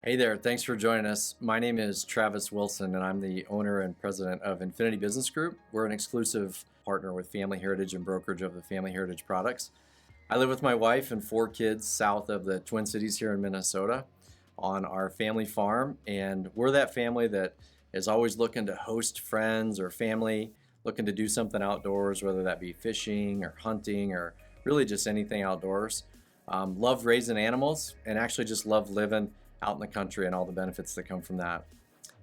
Hey there, thanks for joining us. My name is Travis Wilson, and I'm the owner and president of Infinity Business Group. We're an exclusive partner with Family Heritage and brokerage of the Family Heritage products. I live with my wife and 4 kids south of the Twin Cities here in Minnesota on our family farm, and we're that family that is always looking to host friends or family, looking to do something outdoors, whether that be fishing or hunting or really just anything outdoors. Love raising animals and actually just love living out in the country and all the benefits that come from that.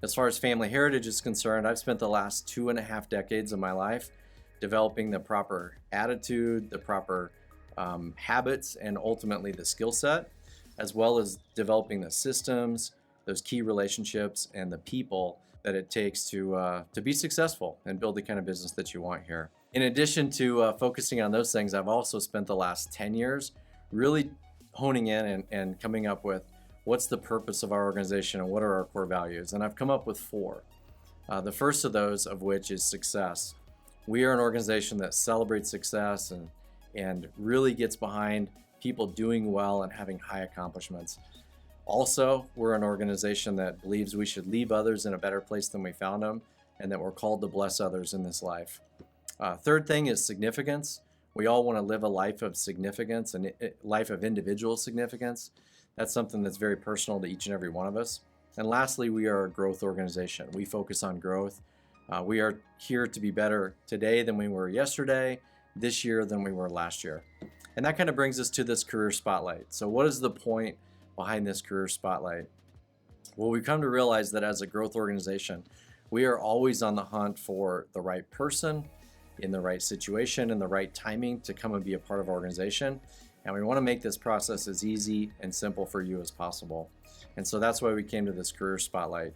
As far as family heritage is concerned, I've spent the last 2.5 decades of my life developing the proper attitude, the proper habits, and ultimately the skill set, as well as developing the systems, those key relationships, and the people that it takes to be successful and build the kind of business that you want here. In addition to focusing on those things, I've also spent the last 10 years really honing in and coming up with what's the purpose of our organization and what are our core values. And I've come up with 4. The first of those of which is success. We are an organization that celebrates success and really gets behind people doing well and having high accomplishments. Also, we're an organization that believes we should leave others in a better place than we found them, and that we're called to bless others in this life. Third thing is significance. We all want to live a life of significance and a life of individual significance. That's something that's very personal to each and every one of us. And lastly, we are a growth organization. We focus on growth. We are here to be better today than we were yesterday, this year than we were last year. And that kind of brings us to this career spotlight. So what is the point behind this career spotlight? Well, we've come to realize that as a growth organization, we are always on the hunt for the right person in the right situation and the right timing to come and be a part of our organization. And we want to make this process as easy and simple for you as possible. And so that's why we came to this career spotlight.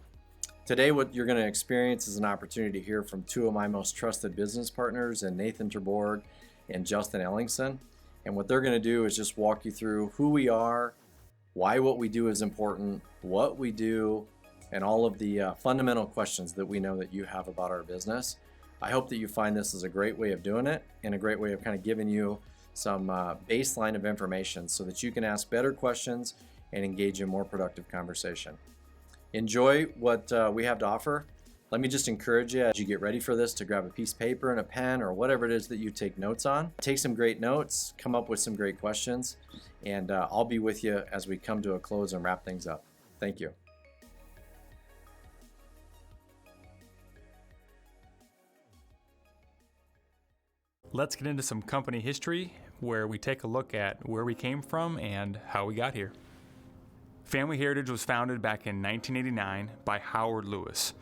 Today, what you're going to experience is an opportunity to hear from 2 of my most trusted business partners, and Nathan Terborg and Justin Ellingson. And what they're going to do is just walk you through who we are, why what we do is important, what we do, and all of the fundamental questions that we know that you have about our business. I hope that you find this as a great way of doing it and a great way of kind of giving you some baseline of information so that you can ask better questions and engage in more productive conversation. Enjoy what we have to offer. Let me just encourage you as you get ready for this to grab a piece of paper and a pen or whatever it is that you take notes on. Take some great notes, come up with some great questions, and I'll be with you as we come to a close and wrap things up. Thank you. Let's get into some company history where we take a look at where we came from and how we got here. Family Heritage was founded back in 1989 by Howard Lewis.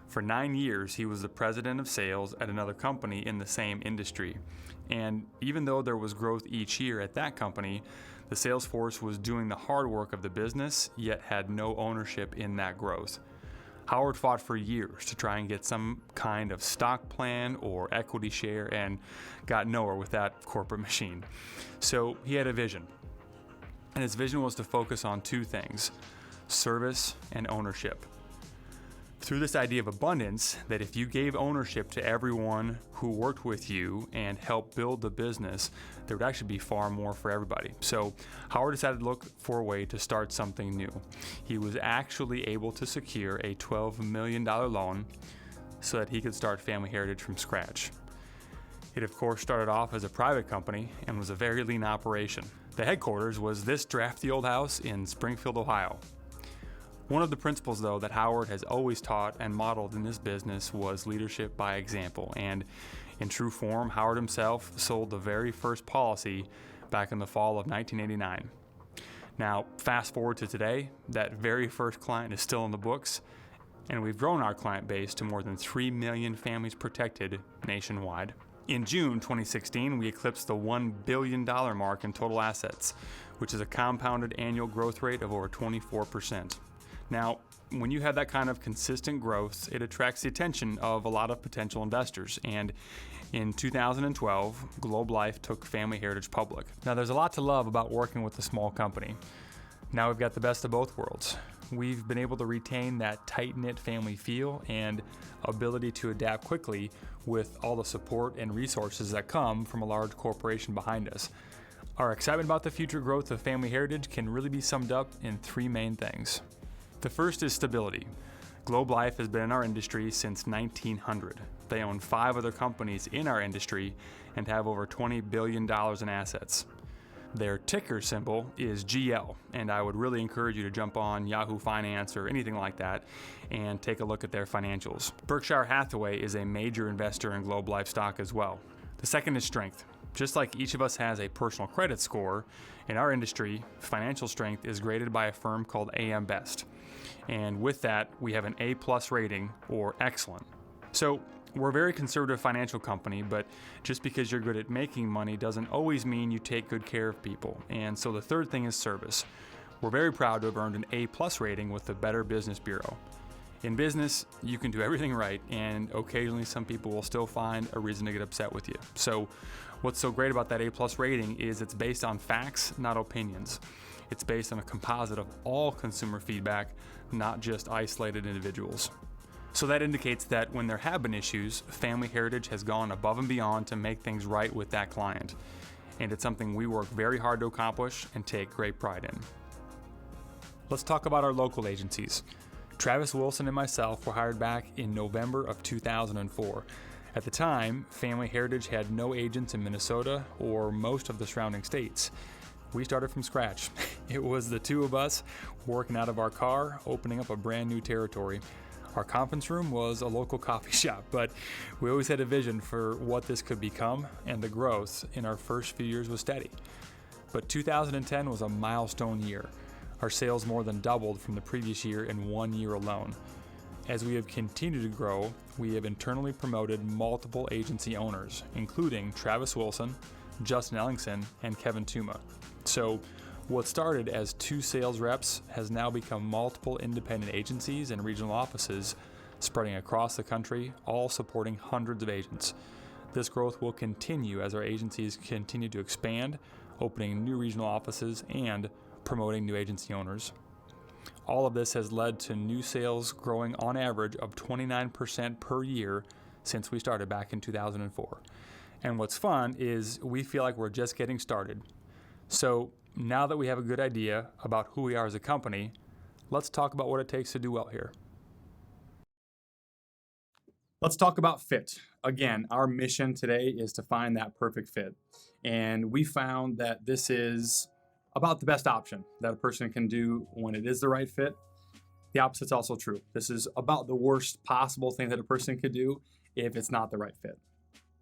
For 9 years, he was the president of sales at another company in the same industry. And even though there was growth each year at that company, the sales force was doing the hard work of the business, yet had no ownership in that growth. Howard fought for years to try and get some kind of stock plan or equity share and got nowhere with that corporate machine. So he had a vision. And his vision was to focus on 2 things: service and ownership. Through this idea of abundance, that if you gave ownership to everyone who worked with you and helped build the business, there would actually be far more for everybody. So Howard decided to look for a way to start something new. He was actually able to secure a $12 million loan so that he could start Family Heritage from scratch. It of course started off as a private company and was a very lean operation. The headquarters was this drafty old house in Springfield, Ohio. One of the principles, though, that Howard has always taught and modeled in this business was leadership by example. And in true form, Howard himself sold the very first policy back in the fall of 1989. Now, fast forward to today, that very first client is still in the books, and we've grown our client base to more than 3 million families protected nationwide. In June 2016, we eclipsed the $1 billion mark in total assets, which is a compounded annual growth rate of over 24%. Now, when you have that kind of consistent growth, it attracts the attention of a lot of potential investors. And in 2012, Globe Life took Family Heritage public. Now, there's a lot to love about working with a small company. Now we've got the best of both worlds. We've been able to retain that tight-knit family feel and ability to adapt quickly with all the support and resources that come from a large corporation behind us. Our excitement about the future growth of Family Heritage can really be summed up in 3 main things. The first is stability. Globe Life has been in our industry since 1900. They own 5 other companies in our industry and have over $20 billion in assets. Their ticker symbol is GL, and I would really encourage you to jump on Yahoo Finance or anything like that and take a look at their financials. Berkshire Hathaway is a major investor in Globe Life stock as well. The second is strength. Just like each of us has a personal credit score, in our industry, financial strength is graded by a firm called AM Best. And with that, we have an A+ rating, or excellent. So we're a very conservative financial company, but just because you're good at making money doesn't always mean you take good care of people. And so the third thing is service. We're very proud to have earned an A+ rating with the Better Business Bureau. In business, you can do everything right, and occasionally some people will still find a reason to get upset with you. So what's so great about that A+ rating is it's based on facts, not opinions. It's based on a composite of all consumer feedback, not just isolated individuals. So that indicates that when there have been issues, Family Heritage has gone above and beyond to make things right with that client. And it's something we work very hard to accomplish and take great pride in. Let's talk about our local agencies. Travis Wilson and myself were hired back in November of 2004. At the time, Family Heritage had no agents in Minnesota or most of the surrounding states. We started from scratch. It was the two of us working out of our car, opening up a brand new territory. Our conference room was a local coffee shop, but we always had a vision for what this could become, and the growth in our first few years was steady. But 2010 was a milestone year. Our sales more than doubled from the previous year in 1 year alone. As we have continued to grow, we have internally promoted multiple agency owners, including Travis Wilson, Justin Ellingson, and Kevin Tuma. So what started as 2 sales reps has now become multiple independent agencies and regional offices spreading across the country, all supporting hundreds of agents. This growth will continue as our agencies continue to expand, opening new regional offices and promoting new agency owners. All of this has led to new sales growing on average of 29% per year since we started back in 2004. And what's fun is we feel like we're just getting started. So now that we have a good idea about who we are as a company, let's talk about what it takes to do well here. Let's talk about fit. Again, our mission today is to find that perfect fit. And we found that this is about the best option that a person can do when it is the right fit. The opposite's also true. This is about the worst possible thing that a person could do if it's not the right fit.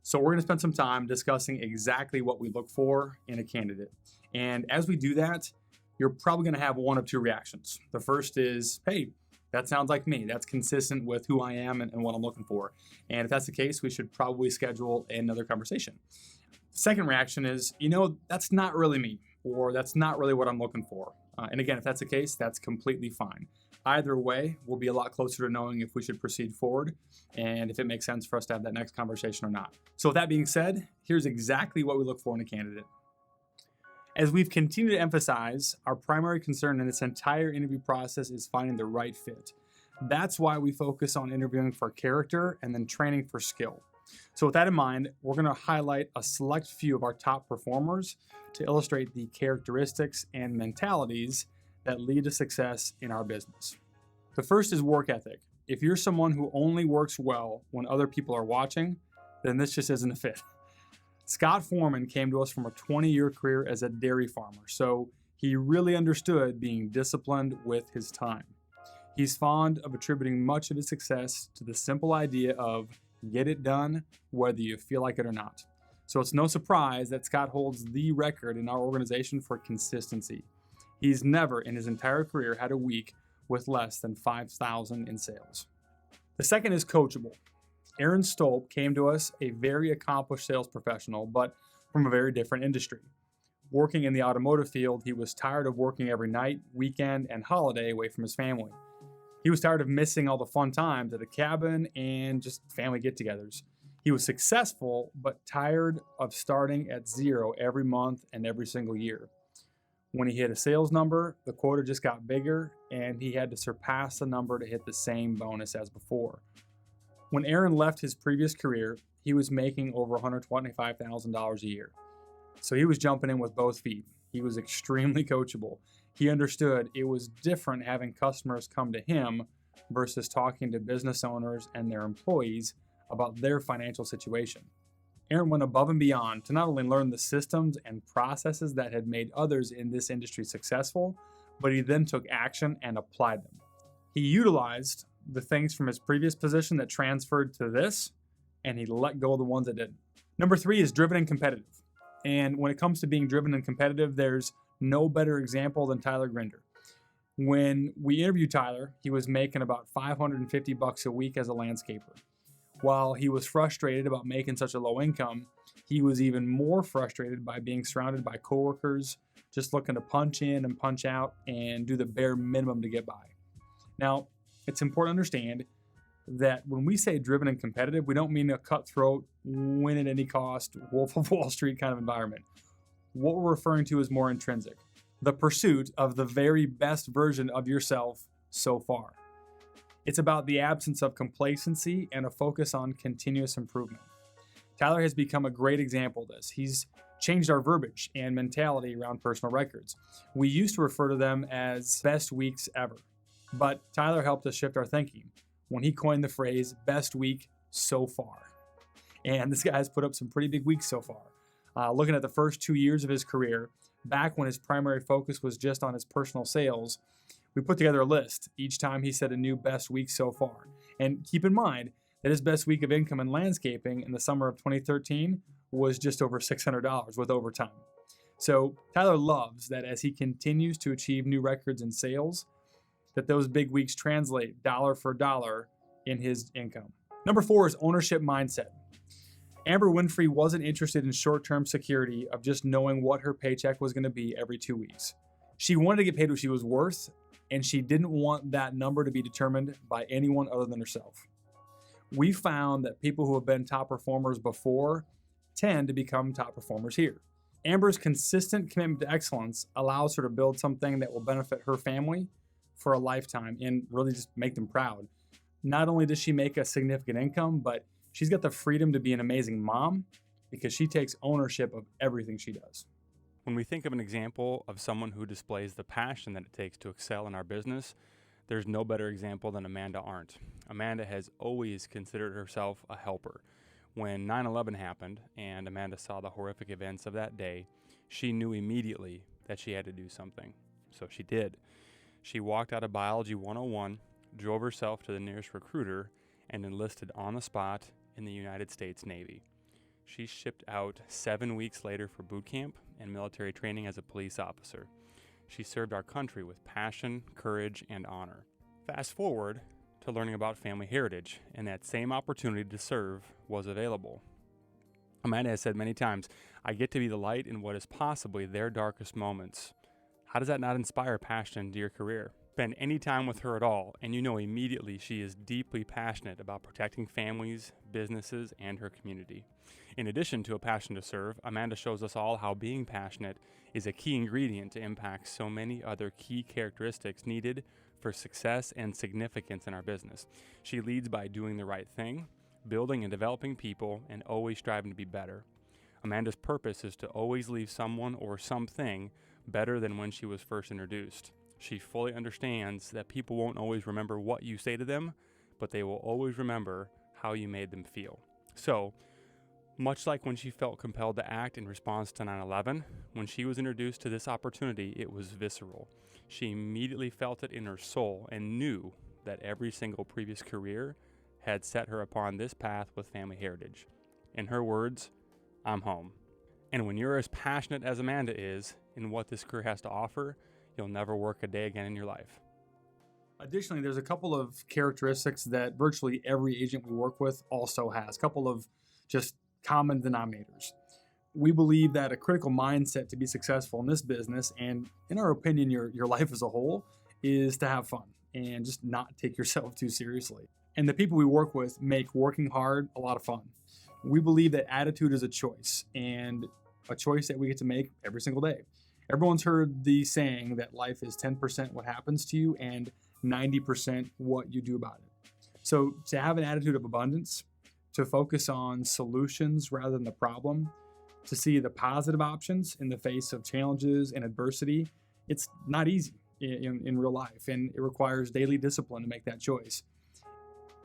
So we're going to spend some time discussing exactly what we look for in a candidate. And as we do that, you're probably going to have one of 2 reactions. The first is, hey, that sounds like me. That's consistent with who I am and what I'm looking for. And if that's the case, we should probably schedule another conversation. Second reaction is, that's not really me, or that's not really what I'm looking for. And again, if that's the case, that's completely fine. Either way, we'll be a lot closer to knowing if we should proceed forward and if it makes sense for us to have that next conversation or not. So with that being said, here's exactly what we look for in a candidate. As we've continued to emphasize, our primary concern in this entire interview process is finding the right fit. That's why we focus on interviewing for character and then training for skill. So with that in mind, we're going to highlight a select few of our top performers to illustrate the characteristics and mentalities that lead to success in our business. The first is work ethic. If you're someone who only works well when other people are watching, then this just isn't a fit. Scott Foreman came to us from a 20-year career as a dairy farmer, so he really understood being disciplined with his time. He's fond of attributing much of his success to the simple idea of get it done whether you feel like it or not. So it's no surprise that Scott holds the record in our organization for consistency. He's never in his entire career had a week with less than $5,000 in sales. The second is coachable. Aaron Stolp came to us a very accomplished sales professional, but from a very different industry. Working in the automotive field, he was tired of working every night, weekend, and holiday away from his family. He was tired of missing all the fun times at the cabin and just family get-togethers. He was successful, but tired of starting at zero every month and every single year. When he hit a sales number, the quota just got bigger, and he had to surpass the number to hit the same bonus as before. When Aaron left his previous career, he was making over $125,000 a year. So he was jumping in with both feet. He was extremely coachable. He understood it was different having customers come to him versus talking to business owners and their employees about their financial situation. Aaron went above and beyond to not only learn the systems and processes that had made others in this industry successful, but he then took action and applied them. He utilized the things from his previous position that transferred to this, and he let go of the ones that didn't. Number 3 is driven and competitive. And when it comes to being driven and competitive, there's no better example than Tyler Grinder. When we interviewed Tyler, he was making about $550 a week as a landscaper. While he was frustrated about making such a low income, he was even more frustrated by being surrounded by coworkers just looking to punch in and punch out and do the bare minimum to get by. Now, it's important to understand that when we say driven and competitive, we don't mean a cutthroat, win at any cost, Wolf of Wall Street kind of environment. What we're referring to is more intrinsic, the pursuit of the very best version of yourself so far. It's about the absence of complacency and a focus on continuous improvement. Tyler has become a great example of this. He's changed our verbiage and mentality around personal records. We used to refer to them as best weeks ever, but Tyler helped us shift our thinking when he coined the phrase best week so far. And this guy has put up some pretty big weeks so far. Looking at the first 2 years of his career, back when his primary focus was just on his personal sales, we put together a list each time he set a new best week so far. And keep in mind that his best week of income in landscaping in the summer of 2013 was just over $600 with overtime. So Tyler loves that as he continues to achieve new records in sales, that those big weeks translate dollar for dollar in his income. Number 4 is ownership mindset. Amber Winfrey wasn't interested in short-term security of just knowing what her paycheck was going to be every 2 weeks. She wanted to get paid what she was worth, and she didn't want that number to be determined by anyone other than herself. We found that people who have been top performers before tend to become top performers here. Amber's consistent commitment to excellence allows her to build something that will benefit her family for a lifetime and really just make them proud. Not only does she make a significant income, but she's got the freedom to be an amazing mom because she takes ownership of everything she does. When we think of an example of someone who displays the passion that it takes to excel in our business, there's no better example than Amanda Arndt. Amanda has always considered herself a helper. When 9/11 happened and Amanda saw the horrific events of that day, she knew immediately that she had to do something. So she did. She walked out of Biology 101, drove herself to the nearest recruiter, and enlisted on the spot in the United States Navy. She shipped out 7 weeks later for boot camp and military training as a police officer. She served our country with passion, courage, and honor. Fast forward to learning about family heritage, and that same opportunity to serve was available. Amanda has said many times, I get to be the light in what is possibly their darkest moments. How does that not inspire passion into your career? Spend any time with her at all, and you know immediately she is deeply passionate about protecting families, businesses, and her community. In addition to a passion to serve, Amanda shows us all how being passionate is a key ingredient to impact so many other key characteristics needed for success and significance in our business. She leads by doing the right thing, building and developing people, and always striving to be better. Amanda's purpose is to always leave someone or something better than when she was first introduced. She fully understands that people won't always remember what you say to them, but they will always remember how you made them feel. So, much like when she felt compelled to act in response to 9/11, when she was introduced to this opportunity, it was visceral. She immediately felt it in her soul and knew that every single previous career had set her upon this path with family heritage. In her words, I'm home. And when you're as passionate as Amanda is in what this career has to offer, you'll never work a day again in your life. Additionally, there's a couple of characteristics that virtually every agent we work with also has, a couple of just common denominators. We believe that a critical mindset to be successful in this business, and in our opinion, your life as a whole, is to have fun and just not take yourself too seriously. And the people we work with make working hard a lot of fun. We believe that attitude is a choice, and a choice that we get to make every single day. Everyone's heard the saying that life is 10% what happens to you and 90% what you do about it. So to have an attitude of abundance, to focus on solutions rather than the problem, to see the positive options in the face of challenges and adversity, It's not easy in real life, and it requires daily discipline to make that choice.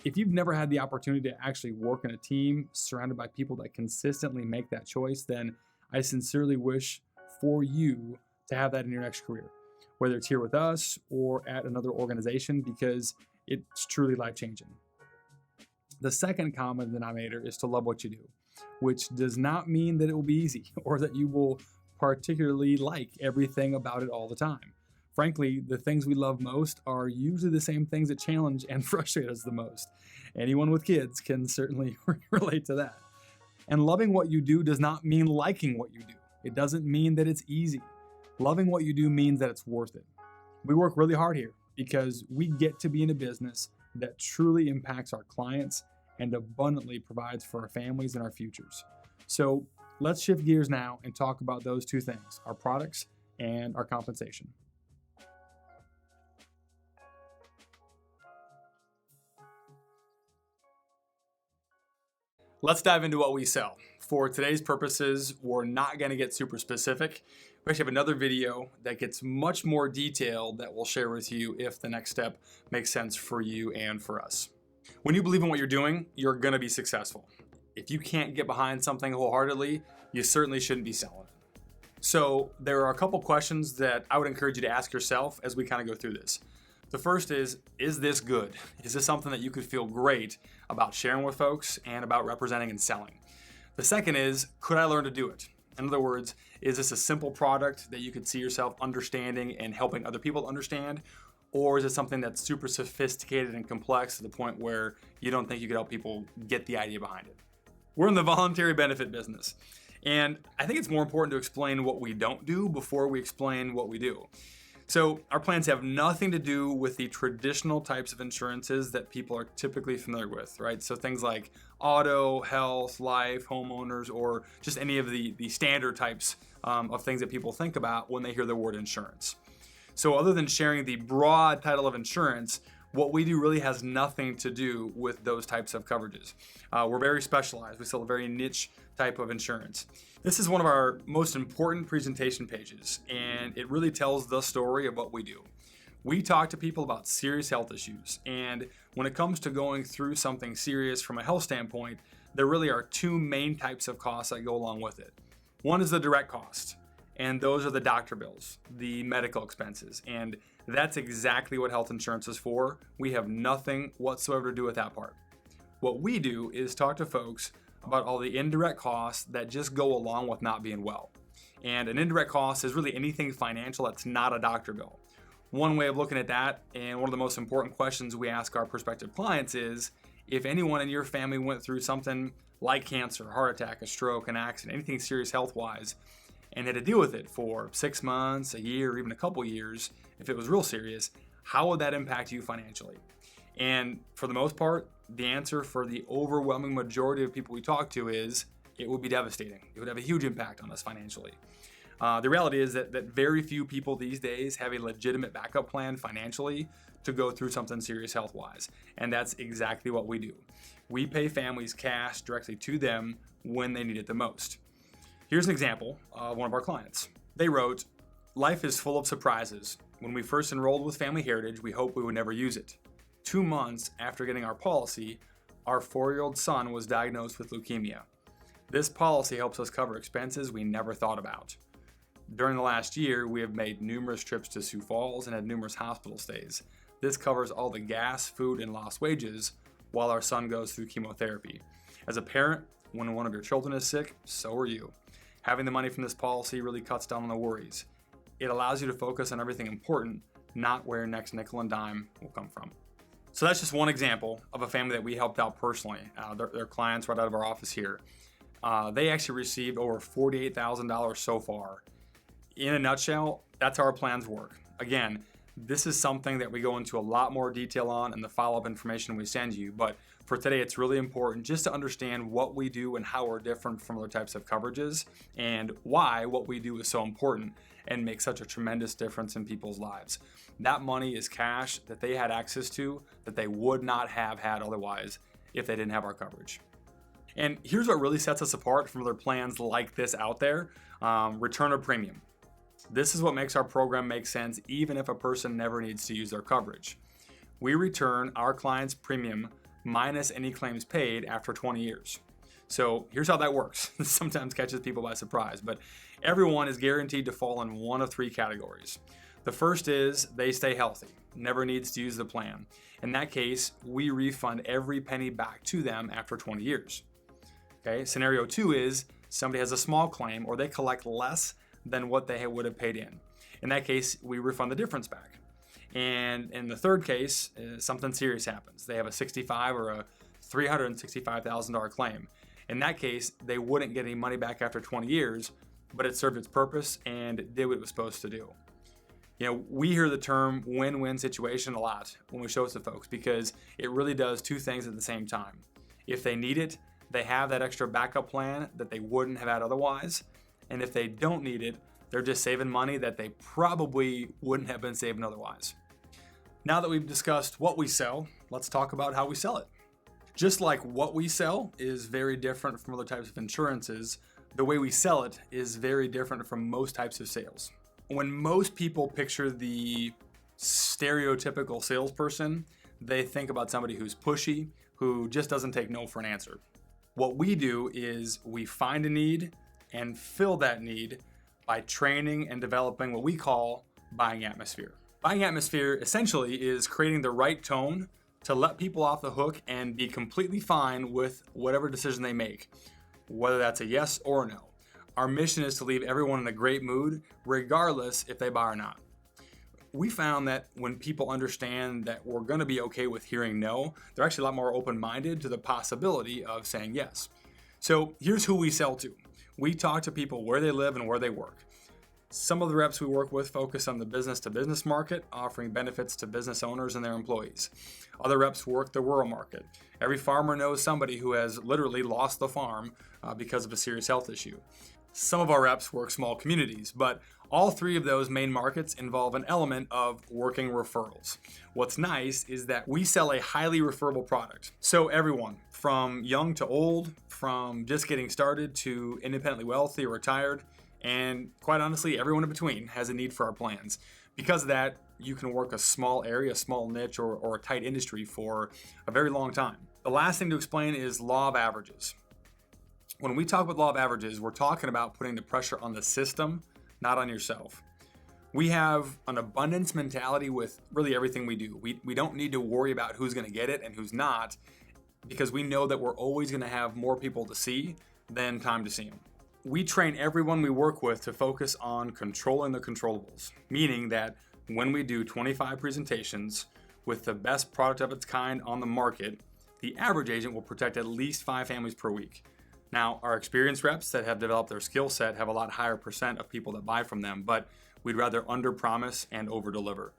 If you've never had the opportunity to actually work in a team surrounded by people that consistently make that choice, then I sincerely wish for you to have that in your next career, whether it's here with us or at another organization, because it's truly life-changing. The second common denominator is to love what you do, which does not mean that it will be easy or that you will particularly like everything about it all the time. Frankly, the things we love most are usually the same things that challenge and frustrate us the most. Anyone with kids can certainly relate to that. And loving what you do does not mean liking what you do. It doesn't mean that it's easy. Loving what you do means that it's worth it. We work really hard here because we get to be in a business that truly impacts our clients and abundantly provides for our families and our futures. So let's shift gears now and talk about those two things, our products and our compensation. Let's dive into what we sell. For today's purposes, we're not going to get super specific. We actually have another video that gets much more detailed that we'll share with you if the next step makes sense for you and for us. When you believe in what you're doing, you're going to be successful. If you can't get behind something wholeheartedly, you certainly shouldn't be selling it. So there are a couple questions that I would encourage you to ask yourself as we kind of go through this. The first is this good? Is this something that you could feel great about sharing with folks and about representing and selling? The second is, could I learn to do it? In other words, is this a simple product that you could see yourself understanding and helping other people understand? Or is it something that's super sophisticated and complex to the point where you don't think you could help people get the idea behind it? We're in the voluntary benefit business. And I think it's more important to explain what we don't do before we explain what we do. So our plans have nothing to do with the traditional types of insurances that people are typically familiar with, right? So things like auto, health, life, homeowners, or just any of the standard types of things that people think about when they hear the word insurance. So other than sharing the broad title of insurance, what we do really has nothing to do with those types of coverages. We're very specialized. We sell a very niche type of insurance. This is one of our most important presentation pages, and it really tells the story of what we do. We talk to people about serious health issues, and when it comes to going through something serious from a health standpoint, there really are two main types of costs that go along with it. One is the direct cost, and those are the doctor bills, the medical expenses, and that's exactly what health insurance is for. We have nothing whatsoever to do with that part. What we do is talk to folks about all the indirect costs that just go along with not being well. And an indirect cost is really anything financial that's not a doctor bill. One way of looking at that, and one of the most important questions we ask our prospective clients is, if anyone in your family went through something like cancer, heart attack, a stroke, an accident, anything serious health-wise, and had to deal with it for 6 months, a year, or even a couple years, if it was real serious, how would that impact you financially? And for the most part, the answer for the overwhelming majority of people we talk to is it would be devastating. It would have a huge impact on us financially. The reality is that very few people these days have a legitimate backup plan financially to go through something serious health-wise. And that's exactly what we do. We pay families cash directly to them when they need it the most. Here's an example of one of our clients. They wrote, "Life is full of surprises. When we first enrolled with Family Heritage, we hoped we would never use it. 2 months after getting our policy, our 4-year-old son was diagnosed with leukemia. This policy helps us cover expenses we never thought about. During the last year, we have made numerous trips to Sioux Falls and had numerous hospital stays. This covers all the gas, food, and lost wages while our son goes through chemotherapy. As a parent, when one of your children is sick, so are you. Having the money from this policy really cuts down on the worries. It allows you to focus on everything important, not where next nickel and dime will come from." So that's just one example of a family that we helped out personally. They're clients right out of our office here. They actually received over $48,000 so far. In a nutshell, that's how our plans work. Again, this is something that we go into a lot more detail on in the follow-up information we send you, but for today it's really important just to understand what we do and how we're different from other types of coverages and why what we do is so important and makes such a tremendous difference in people's lives. That money is cash that they had access to that they would not have had otherwise if they didn't have our coverage. And here's what really sets us apart from other plans like this out there, return of premium. This is what makes our program make sense even if a person never needs to use their coverage. We return our client's premium minus any claims paid after 20 years. So here's how that works. This sometimes catches people by surprise, but everyone is guaranteed to fall in one of three categories. The first is they stay healthy, never needs to use the plan. In that case, we refund every penny back to them after 20 years. Okay, scenario 2 is somebody has a small claim or they collect less than what they would have paid in. In that case, we refund the difference back. And in the third case, something serious happens. They have a $65,000 or a $365,000 claim. In that case, they wouldn't get any money back after 20 years, but it served its purpose and it did what it was supposed to do. You know, we hear the term win-win situation a lot when we show it to folks because it really does two things at the same time. If they need it, they have that extra backup plan that they wouldn't have had otherwise. And if they don't need it, they're just saving money that they probably wouldn't have been saving otherwise. Now that we've discussed what we sell, let's talk about how we sell it. Just like what we sell is very different from other types of insurances, the way we sell it is very different from most types of sales. When most people picture the stereotypical salesperson, they think about somebody who's pushy, who just doesn't take no for an answer. What we do is we find a need and fill that need by training and developing what we call buying atmosphere. Buying atmosphere essentially is creating the right tone to let people off the hook and be completely fine with whatever decision they make, whether that's a yes or a no. Our mission is to leave everyone in a great mood, regardless if they buy or not. We found that when people understand that we're going to be okay with hearing no, they're actually a lot more open-minded to the possibility of saying yes. So here's who we sell to. We talk to people where they live and where they work. Some of the reps we work with focus on the business-to-business market, offering benefits to business owners and their employees. Other reps work the rural market. Every farmer knows somebody who has literally lost the farm because of a serious health issue. Some of our reps work small communities, but all three of those main markets involve an element of working referrals. What's nice is that we sell a highly referable product. So everyone, from young to old, from just getting started to independently wealthy or retired, and quite honestly, everyone in between has a need for our plans. Because of that, you can work a small area, a small niche, or a tight industry for a very long time. The last thing to explain is law of averages. When we talk about law of averages, we're talking about putting the pressure on the system, not on yourself. We have an abundance mentality with really everything we do. We don't need to worry about who's going to get it and who's not, because we know that we're always going to have more people to see than time to see them. We train everyone we work with to focus on controlling the controllables, meaning that when we do 25 presentations with the best product of its kind on the market, the average agent will protect at least 5 families per week. Now, our experienced reps that have developed their skill set have a lot higher percent of people that buy from them, but we'd rather under-promise and over-deliver.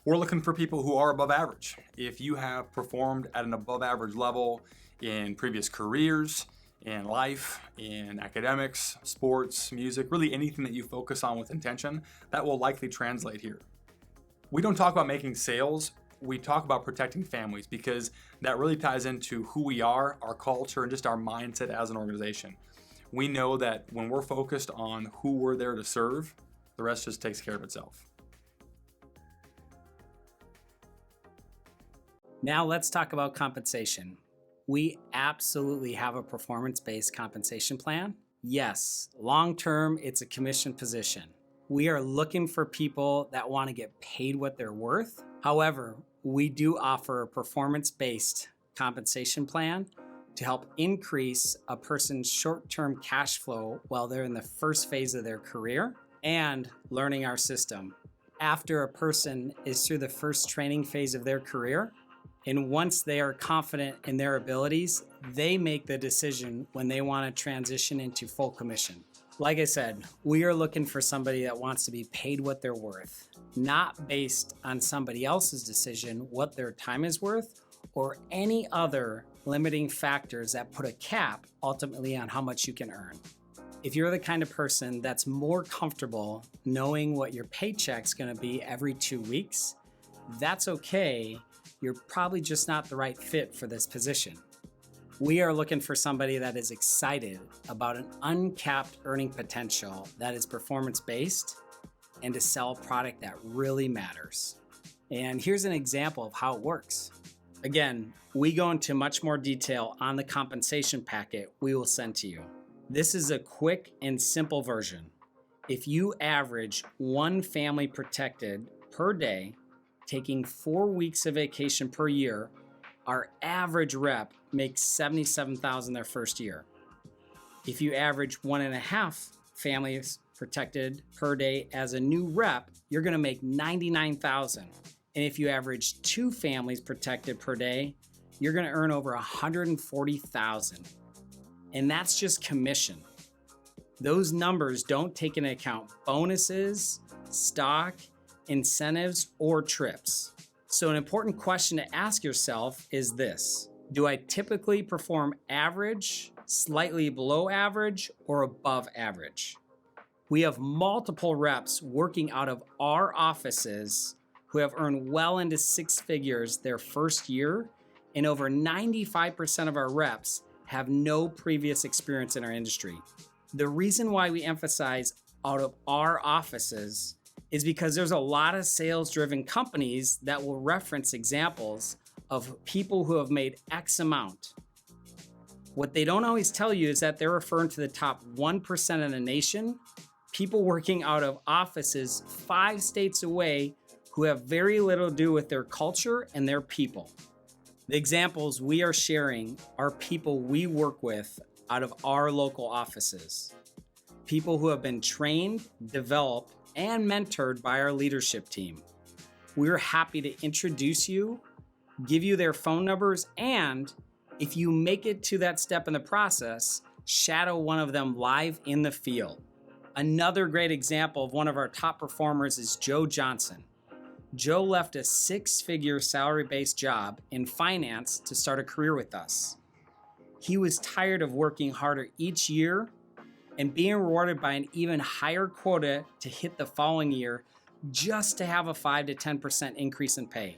We're looking for people who are above average. If you have performed at an above average level in previous careers, in life, in academics, sports, music, really anything that you focus on with intention, that will likely translate here. We don't talk about making sales. We talk about protecting families because that really ties into who we are, our culture, and just our mindset as an organization. We know that when we're focused on who we're there to serve, the rest just takes care of itself. Now let's talk about compensation. We absolutely have a performance-based compensation plan. Yes, long-term, it's a commission position. We are looking for people that want to get paid what they're worth. However, we do offer a performance-based compensation plan to help increase a person's short-term cash flow while they're in the first phase of their career and learning our system. After a person is through the first training phase of their career, and once they are confident in their abilities, they make the decision when they want to transition into full commission. Like I said, we are looking for somebody that wants to be paid what they're worth, not based on somebody else's decision what their time is worth or any other limiting factors that put a cap ultimately on how much you can earn. If you're the kind of person that's more comfortable knowing what your paycheck's going to be every 2 weeks, that's okay. You're probably just not the right fit for this position. We are looking for somebody that is excited about an uncapped earning potential that is performance-based and to sell a product that really matters. And here's an example of how it works. Again, we go into much more detail on the compensation packet we will send to you. This is a quick and simple version. If you average one family protected per day, taking 4 weeks of vacation per year, our average rep makes $77,000 their first year. If you average 1.5 families protected per day as a new rep, you're going to make $99,000. And if you average 2 families protected per day, you're going to earn over $140,000. And that's just commission. Those numbers don't take into account bonuses, stock, incentives, or trips. So an important question to ask yourself is this: do I typically perform average, slightly below average, or above average? We have multiple reps working out of our offices who have earned well into 6 figures their first year, and over 95% of our reps have no previous experience in our industry. The reason why we emphasize out of our offices is because there's a lot of sales-driven companies that will reference examples of people who have made X amount. What they don't always tell you is that they're referring to the top 1% of the nation, people working out of offices 5 states away who have very little to do with their culture and their people. The examples we are sharing are people we work with out of our local offices. People who have been trained, developed, and mentored by our leadership team. We're happy to introduce you, give you their phone numbers, and if you make it to that step in the process, shadow one of them live in the field. Another great example of one of our top performers is Joe Johnson. Joe left a 6-figure salary-based job in finance to start a career with us. He was tired of working harder each year and being rewarded by an even higher quota to hit the following year just to have a 5 to 10% increase in pay.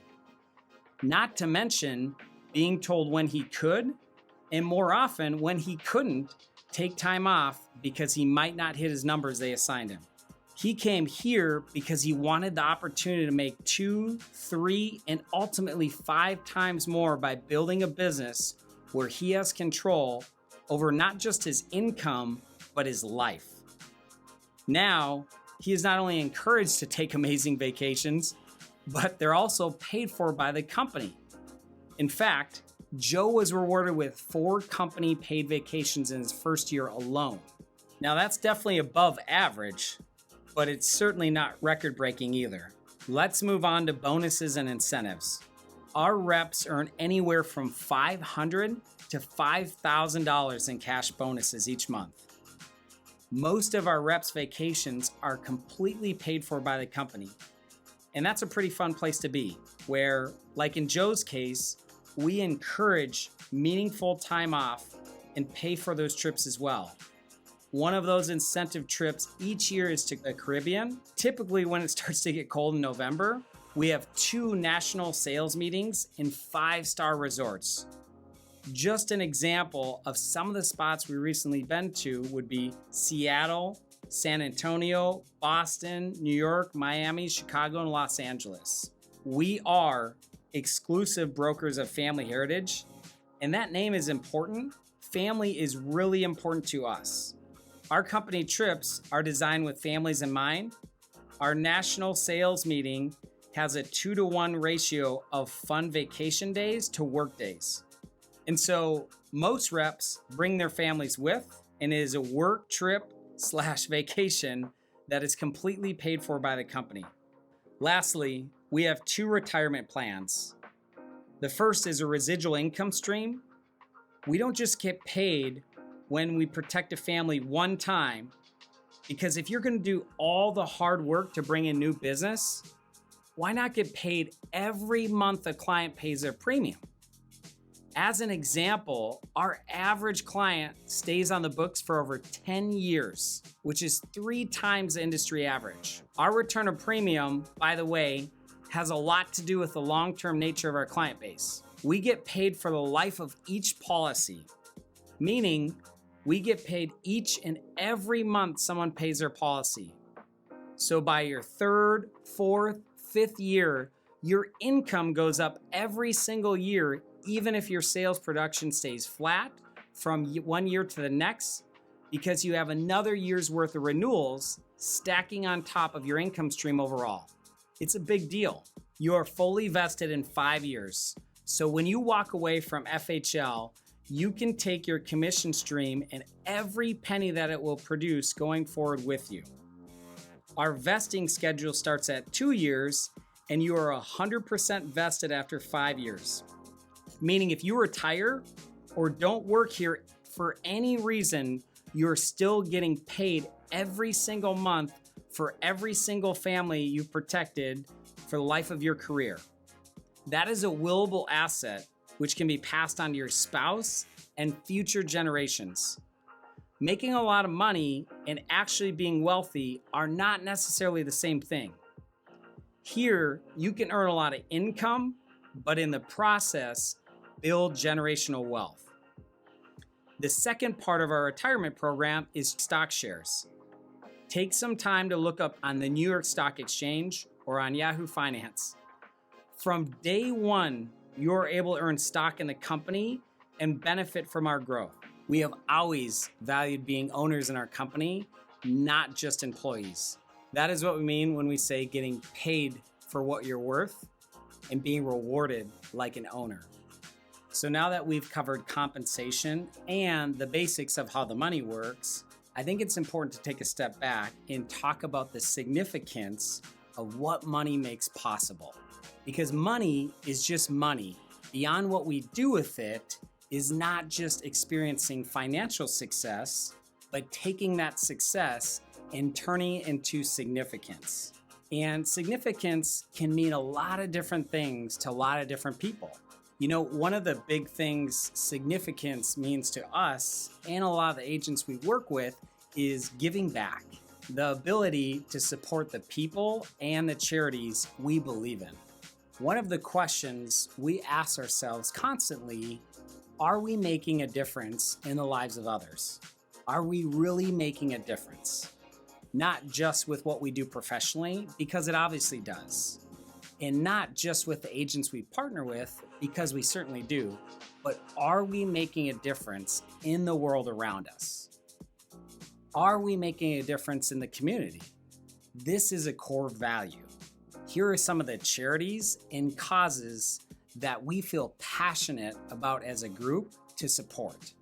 Not to mention being told when he could, and more often when he couldn't, take time off because he might not hit his numbers they assigned him. He came here because he wanted the opportunity to make 2, 3, and ultimately 5 times more by building a business where he has control over not just his income, but his life. Now, he is not only encouraged to take amazing vacations, but they're also paid for by the company. In fact, Joe was rewarded with 4 company paid vacations in his first year alone. Now, that's definitely above average, but it's certainly not record-breaking either. Let's move on to bonuses and incentives. Our reps earn anywhere from $500 to $5,000 in cash bonuses each month. Most of our reps' vacations are completely paid for by the company. And that's a pretty fun place to be, where, like in Joe's case, we encourage meaningful time off and pay for those trips as well. One of those incentive trips each year is to the Caribbean. Typically, when it starts to get cold in November, we have 2 national sales meetings in 5-star resorts. Just an example of some of the spots we recently been to would be Seattle, San Antonio, Boston, New York, Miami, Chicago, and Los Angeles. We are exclusive brokers of Family Heritage, and that name is important. Family is really important to us. Our company trips are designed with families in mind. Our national sales meeting has a 2-to-1 ratio of fun vacation days to work days. And so most reps bring their families with, and it is a work trip / vacation that is completely paid for by the company. Lastly, we have 2 retirement plans. The first is a residual income stream. We don't just get paid when we protect a family one time, because if you're going to do all the hard work to bring in new business, why not get paid every month a client pays their premium? As an example, our average client stays on the books for over 10 years, which is 3 times the industry average. Our return of premium, by the way, has a lot to do with the long-term nature of our client base. We get paid for the life of each policy, meaning we get paid each and every month someone pays their policy. So by your third, fourth, fifth year, your income goes up every single year, even if your sales production stays flat from one year to the next, because you have another year's worth of renewals stacking on top of your income stream overall. It's a big deal. You are fully vested in 5 years. So when you walk away from FHL, you can take your commission stream and every penny that it will produce going forward with you. Our vesting schedule starts at 2 years, and you are 100% vested after 5 years. Meaning if you retire or don't work here for any reason, you're still getting paid every single month for every single family you've protected for the life of your career. That is a willable asset which can be passed on to your spouse and future generations. Making a lot of money and actually being wealthy are not necessarily the same thing. Here, you can earn a lot of income, but in the process, build generational wealth. The second part of our retirement program is stock shares. Take some time to look up on the New York Stock Exchange or on Yahoo Finance. From day one, you're able to earn stock in the company and benefit from our growth. We have always valued being owners in our company, not just employees. That is what we mean when we say getting paid for what you're worth and being rewarded like an owner. So now that we've covered compensation and the basics of how the money works, I think it's important to take a step back and talk about the significance of what money makes possible. Because money is just money. Beyond what we do with it is not just experiencing financial success, but taking that success and turning it into significance. And significance can mean a lot of different things to a lot of different people. You know, one of the big things significance means to us and a lot of the agents we work with is giving back. The ability to support the people and the charities we believe in. One of the questions we ask ourselves constantly, are we making a difference in the lives of others? Are we really making a difference? Not just with what we do professionally, because it obviously does. And not just with the agents we partner with, because we certainly do, but are we making a difference in the world around us? Are we making a difference in the community? This is a core value. Here are some of the charities and causes that we feel passionate about as a group to support.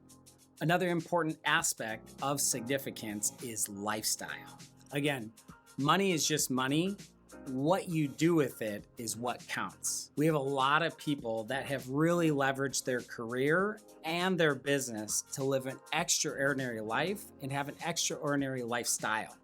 Another important aspect of significance is lifestyle. Again, money is just money. What you do with it is what counts. We have a lot of people that have really leveraged their career and their business to live an extraordinary life and have an extraordinary lifestyle.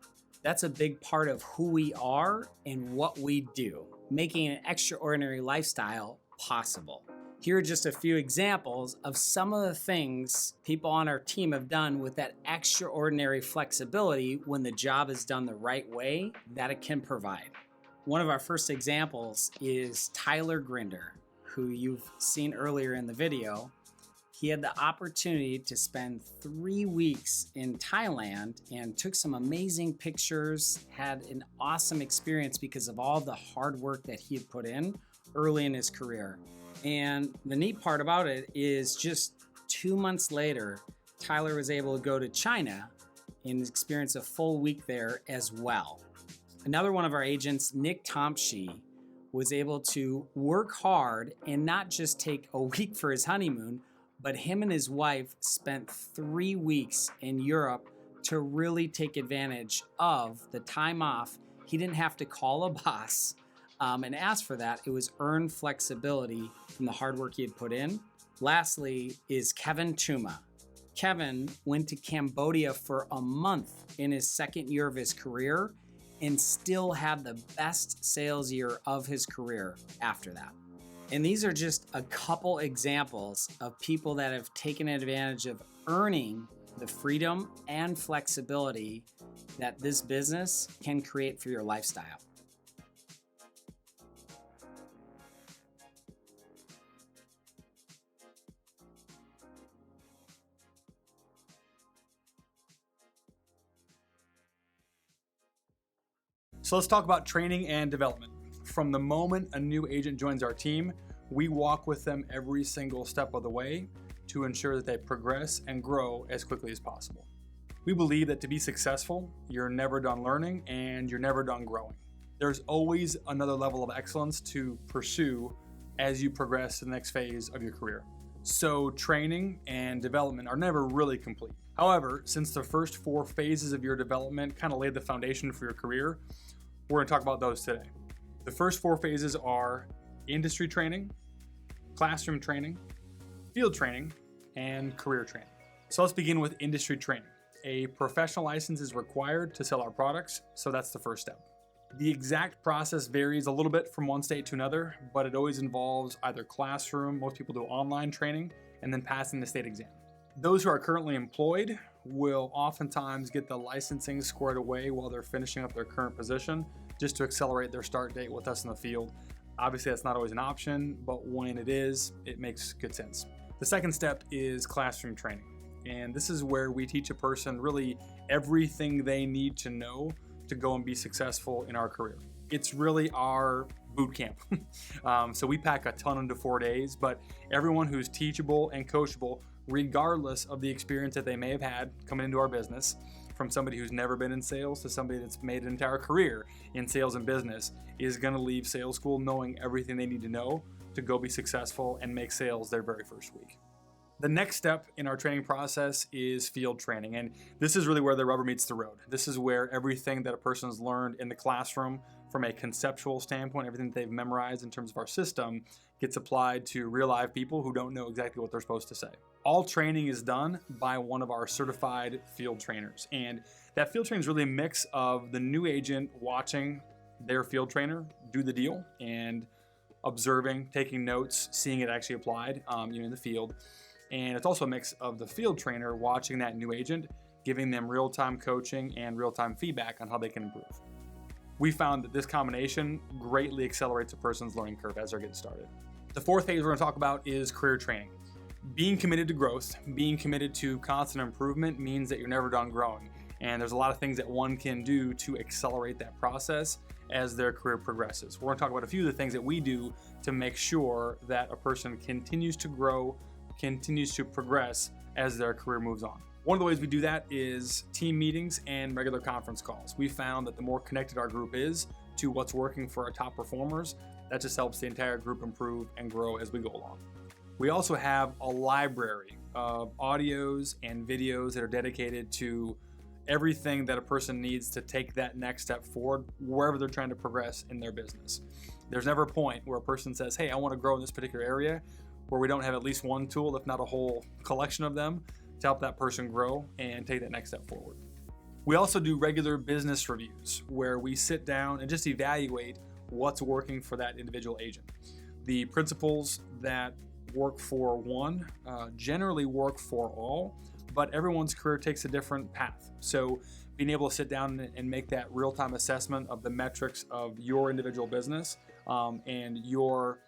That's a big part of who we are and what we do, making an extraordinary lifestyle possible. Here are just a few examples of some of the things people on our team have done with that extraordinary flexibility when the job is done the right way that it can provide. One of our first examples is Tyler Grinder, who you've seen earlier in the video. He had the opportunity to spend 3 weeks in Thailand and took some amazing pictures, had an awesome experience because of all the hard work that he had put in early in his career. And the neat part about it is just 2 months later, Tyler was able to go to China and experience a full week there as well. Another one of our agents, Nick Tomsky, was able to work hard and not just take a week for his honeymoon, but him and his wife spent 3 weeks in Europe to really take advantage of the time off. He didn't have to call a boss and ask for that. It was earned flexibility from the hard work he had put in. Lastly is Kevin Tuma. Kevin went to Cambodia for a month in his second year of his career and still had the best sales year of his career after that. And these are just a couple examples of people that have taken advantage of earning the freedom and flexibility that this business can create for your lifestyle. So let's talk about training and development. From the moment a new agent joins our team, we walk with them every single step of the way to ensure that they progress and grow as quickly as possible. We believe that to be successful, you're never done learning and you're never done growing. There's always another level of excellence to pursue as you progress to the next phase of your career. So training and development are never really complete. However, since the first 4 phases of your development kind of laid the foundation for your career, we're going to talk about those today. The first 4 phases are industry training, classroom training, field training, and career training. So let's begin with industry training. A professional license is required to sell our products, so that's the first step. The exact process varies a little bit from one state to another, but it always involves either classroom, most people do online training, and then passing the state exam. Those who are currently employed will oftentimes get the licensing squared away while they're finishing up their current position, just to accelerate their start date with us in the field. Obviously, that's not always an option, but when it is, it makes good sense. The second step is classroom training. And this is where we teach a person really everything they need to know to go and be successful in our career. It's really our boot camp. So we pack a ton into 4 days, but everyone who's teachable and coachable, regardless of the experience that they may have had coming into our business, from somebody who's never been in sales to somebody that's made an entire career in sales and business, is going to leave sales school knowing everything they need to know to go be successful and make sales their very first week. The next step in our training process is field training, and this is really where the rubber meets the road. This is where everything that a person's learned in the classroom from a conceptual standpoint, everything that they've memorized in terms of our system, gets applied to real live people who don't know exactly what they're supposed to say. All training is done by one of our certified field trainers, and that field training is really a mix of the new agent watching their field trainer do the deal and observing, taking notes, seeing it actually applied in the field. And it's also a mix of the field trainer watching that new agent, giving them real-time coaching and real-time feedback on how they can improve. We found that this combination greatly accelerates a person's learning curve as they're getting started. The fourth phase we're going to talk about is career training. Being committed to growth, being committed to constant improvement means that you're never done growing. And there's a lot of things that one can do to accelerate that process as their career progresses. We're going to talk about a few of the things that we do to make sure that a person continues to grow, continues to progress as their career moves on. One of the ways we do that is team meetings and regular conference calls. We found that the more connected our group is to what's working for our top performers, that just helps the entire group improve and grow as we go along. We also have a library of audios and videos that are dedicated to everything that a person needs to take that next step forward wherever they're trying to progress in their business. There's never a point where a person says, hey, I want to grow in this particular area, where we don't have at least one tool, if not a whole collection of them, to help that person grow and take that next step forward. We also do regular business reviews where we sit down and just evaluate what's working for that individual agent. The principles that work for one generally work for all, but everyone's career takes a different path. So being able to sit down and make that real-time assessment of the metrics of your individual business and your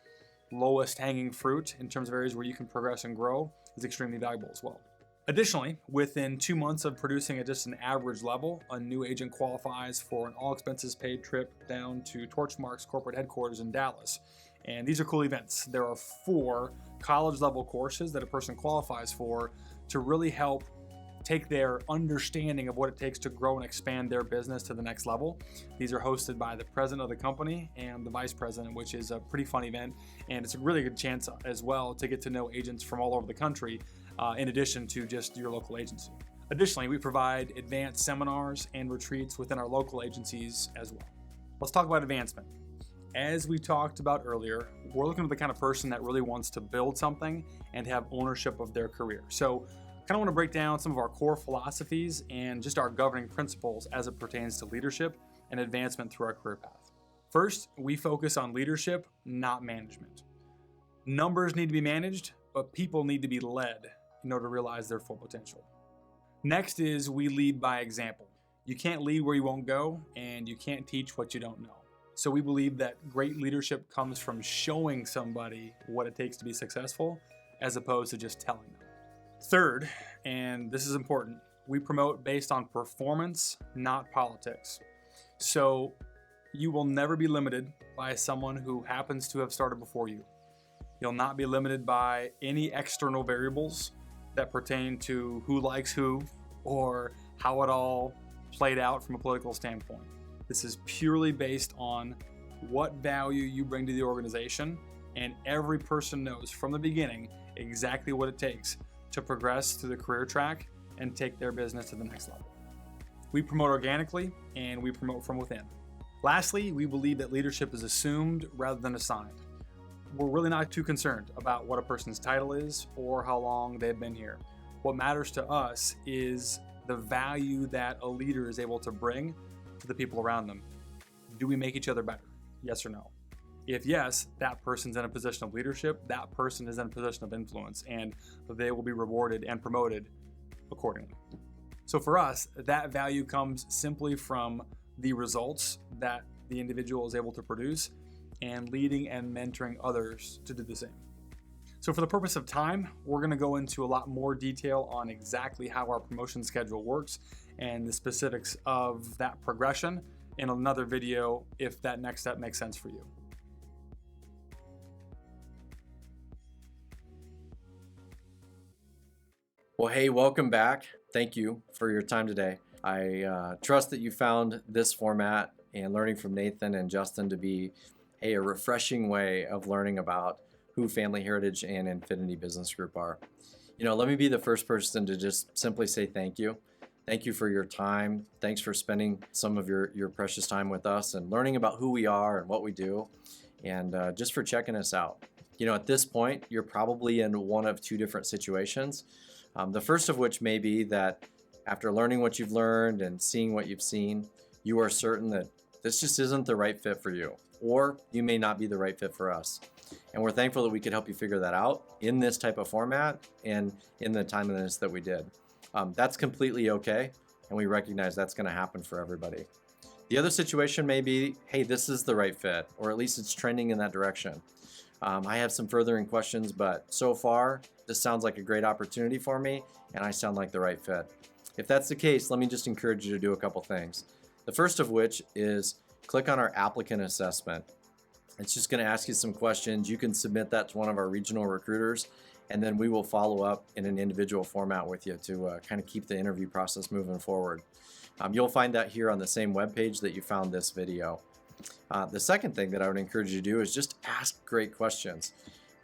lowest hanging fruit in terms of areas where you can progress and grow is extremely valuable as well. Additionally, within 2 months of producing at just an average level, a new agent qualifies for an all expenses paid trip down to Torchmark's corporate headquarters in Dallas. And these are cool events. There are 4 college level courses that a person qualifies for to really help take their understanding of what it takes to grow and expand their business to the next level. These are hosted by the president of the company and the vice president, which is a pretty fun event. And it's a really good chance as well to get to know agents from all over the country, in addition to just your local agency. Additionally, we provide advanced seminars and retreats within our local agencies as well. Let's talk about advancement. As we talked about earlier, we're looking for the kind of person that really wants to build something and have ownership of their career. So kind of want to break down some of our core philosophies and just our governing principles as it pertains to leadership and advancement through our career path. First, we focus on leadership, not management. Numbers need to be managed, but people need to be led in order to realize their full potential. Next is we lead by example. You can't lead where you won't go, and you can't teach what you don't know. So we believe that great leadership comes from showing somebody what it takes to be successful, as opposed to just telling them. Third, and this is important, we promote based on performance, not politics. So You will never be limited by someone who happens to have started before you. You'll not be limited by any external variables that pertain to who likes who or how it all played out from a political standpoint. This is purely based on what value you bring to the organization, and every person knows from the beginning exactly what it takes to progress through the career track and take their business to the next level. We promote organically and we promote from within. Lastly, we believe that leadership is assumed rather than assigned. We're really not too concerned about what a person's title is or how long they've been here. What matters to us is the value that a leader is able to bring to the people around them. Do we make each other better? Yes or no? If yes, that person's in a position of leadership, that person is in a position of influence, and they will be rewarded and promoted accordingly. So for us, that value comes simply from the results that the individual is able to produce and leading and mentoring others to do the same. So for the purpose of time, we're going to go into a lot more detail on exactly how our promotion schedule works and the specifics of that progression in another video if that next step makes sense for you. Well, hey, welcome back. Thank you for your time today. I trust that you found this format and learning from Nathan and Justin to be a refreshing way of learning about who Family Heritage and Infinity Business Group are. Let me be the first person to just simply say thank you. Thank you for your time. Thanks for spending some of your precious time with us and learning about who we are and what we do, and just for checking us out. At this point, you're probably in one of two different situations. The first of which may be that after learning what you've learned and seeing what you've seen, you are certain that this just isn't the right fit for you, or you may not be the right fit for us. And we're thankful that we could help you figure that out in this type of format and in the timeliness that we did. That's completely okay, and we recognize that's going to happen for everybody. The other situation may be, hey, this is the right fit, or at least it's trending in that direction. I have some furthering questions, but so far, this sounds like a great opportunity for me, and I sound like the right fit. If that's the case, let me just encourage you to do a couple things. The first of which is click on our applicant assessment. It's just going to ask you some questions. You can submit that to one of our regional recruiters, and then we will follow up in an individual format with you to kind of keep the interview process moving forward. You'll find that here on the same webpage that you found this video. The second thing that I would encourage you to do is just ask great questions.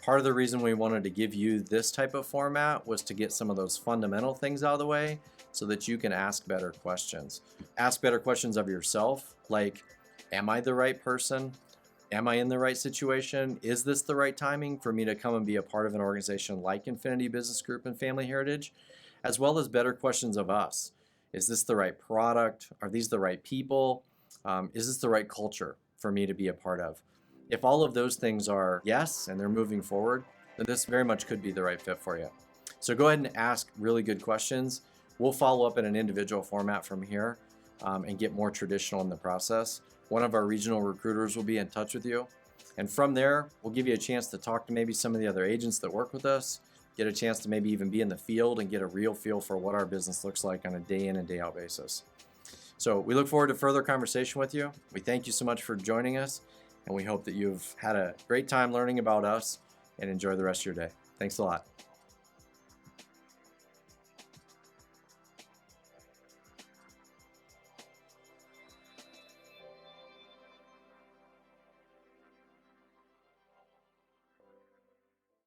Part of the reason we wanted to give you this type of format was to get some of those fundamental things out of the way so that you can ask better questions. Ask better questions of yourself, like, am I the right person? Am I in the right situation? Is this the right timing for me to come and be a part of an organization like Infinity Business Group and Family Heritage? As well as better questions of us. Is this the right product? Are these the right people? Is this the right culture for me to be a part of? If all of those things are yes, and they're moving forward, then this very much could be the right fit for you. So go ahead and ask really good questions. We'll follow up in an individual format from here and get more traditional in the process. One of our regional recruiters will be in touch with you. And from there, we'll give you a chance to talk to maybe some of the other agents that work with us, get a chance to maybe even be in the field and get a real feel for what our business looks like on a day in and day out basis. So we look forward to further conversation with you. We thank you so much for joining us, and we hope that you've had a great time learning about us and enjoy the rest of your day. Thanks a lot.